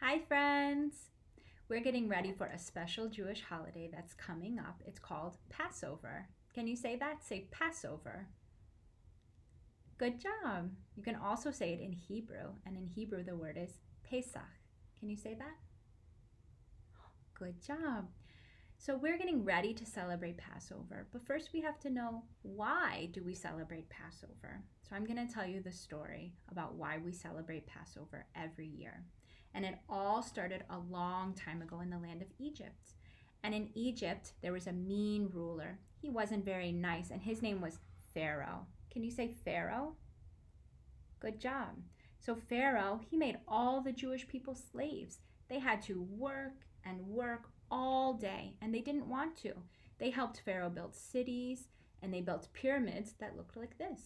Hi, friends! We're getting ready for a special Jewish holiday that's coming up. It's called Passover. Can you say that? Say Passover. Good job. You can also say it in Hebrew, and in Hebrew the word is Pesach. Can you say that? Good job. So we're getting ready to celebrate Passover, but first we have to know, why do we celebrate Passover? So I'm going to tell you the story about why we celebrate Passover every year. And it all started a long time ago in the land of Egypt. And in Egypt, there was a mean ruler. He wasn't very nice, and his name was Pharaoh. Can you say Pharaoh? Good job. So Pharaoh, he made all the Jewish people slaves. They had to work and work all day, and they didn't want to. They helped Pharaoh build cities, and they built pyramids that looked like this.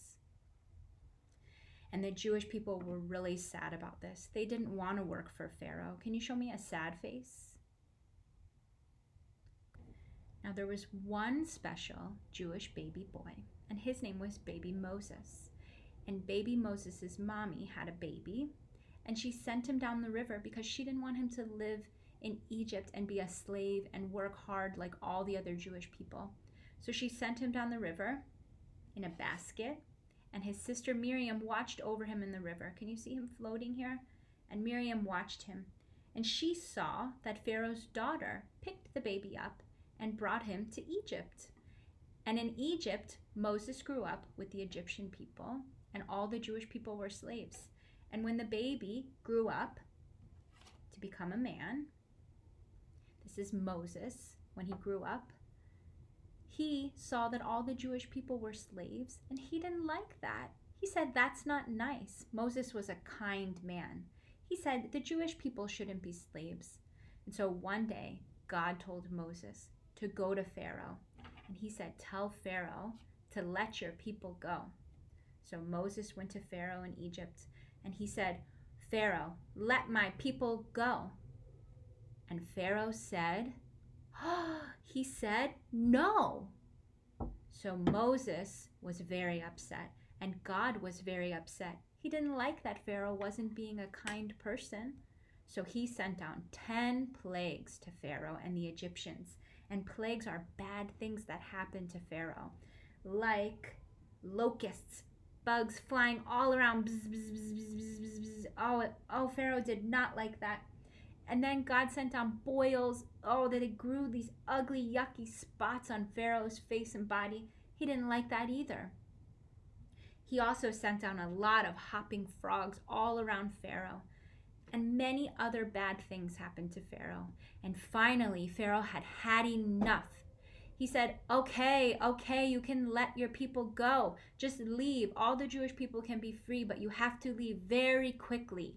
And the Jewish people were really sad about this. They didn't want to work for Pharaoh. Can you show me a sad face? Now there was one special Jewish baby boy, and his name was baby Moses. And baby Moses's mommy had a baby, and she sent him down the river because she didn't want him to live in Egypt and be a slave and work hard like all the other Jewish people. So she sent him down the river in a basket, and his sister Miriam watched over him in the river. Can you see him floating here? And Miriam watched him, and she saw that Pharaoh's daughter picked the baby up and brought him to Egypt. And in Egypt, Moses grew up with the Egyptian people, and all the Jewish people were slaves. And when the baby grew up to become a man, this is Moses, when he grew up, he saw that all the Jewish people were slaves, and he didn't like that. He said, that's not nice. Moses was a kind man. He said the Jewish people shouldn't be slaves. And so one day, God told Moses to go to Pharaoh. And he said, tell Pharaoh to let your people go. So Moses went to Pharaoh in Egypt, and he said, Pharaoh, let my people go. And Pharaoh said, he said, no. So Moses was very upset, and God was very upset. He didn't like that Pharaoh wasn't being a kind person. So he sent down 10 plagues to Pharaoh and the Egyptians. And plagues are bad things that happen to Pharaoh, like locusts, bugs flying all around. Bzz, bzz, bzz, bzz, bzz, bzz. Oh, Pharaoh did not like that. And then God sent down boils. Oh, that it grew these ugly, yucky spots on Pharaoh's face and body. He didn't like that either. He also sent down a lot of hopping frogs all around Pharaoh. And many other bad things happened to Pharaoh. And finally, Pharaoh had enough. He said, okay, you can let your people go. Just leave. All the Jewish people can be free, but you have to leave very quickly.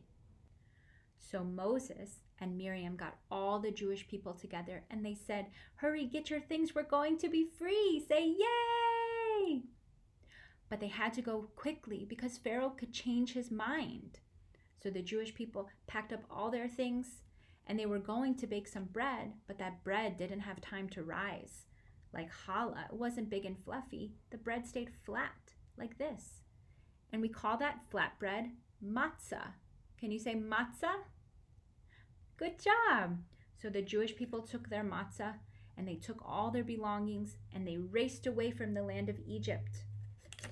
So Moses and Miriam got all the Jewish people together, and they said, hurry, get your things. We're going to be free. Say, yay! But they had to go quickly because Pharaoh could change his mind. So the Jewish people packed up all their things, and they were going to bake some bread, but that bread didn't have time to rise. Like challah, it wasn't big and fluffy. The bread stayed flat, like this. And we call that flatbread matzah. Can you say matzah? Good job. So the Jewish people took their matzah, and they took all their belongings, and they raced away from the land of Egypt.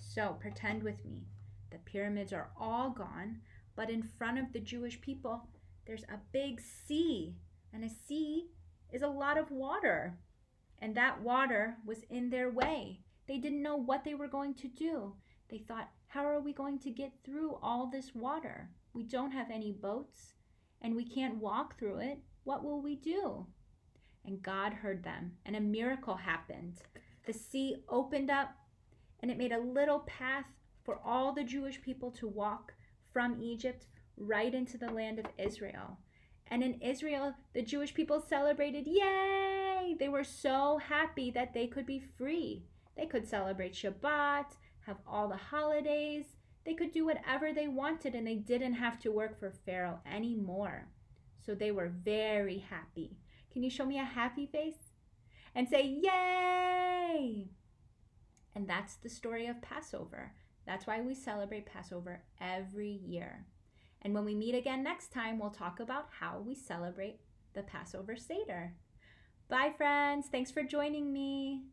So pretend with me. The pyramids are all gone, but in front of the Jewish people, there's a big sea, and a sea is a lot of water. And that water was in their way. They didn't know what they were going to do. They thought, how are we going to get through all this water? We don't have any boats, and we can't walk through it. What will we do? And God heard them, and a miracle happened. The sea opened up, and it made a little path for all the Jewish people to walk from Egypt right into the land of Israel. And in Israel, the Jewish people celebrated, yay! They were so happy that they could be free. They could celebrate Shabbat, have all the holidays. They could do whatever they wanted, and they didn't have to work for Pharaoh anymore. So they were very happy. Can you show me a happy face? And say, yay! And that's the story of Passover. That's why we celebrate Passover every year. And when we meet again next time, we'll talk about how we celebrate the Passover Seder. Bye, friends. Thanks for joining me.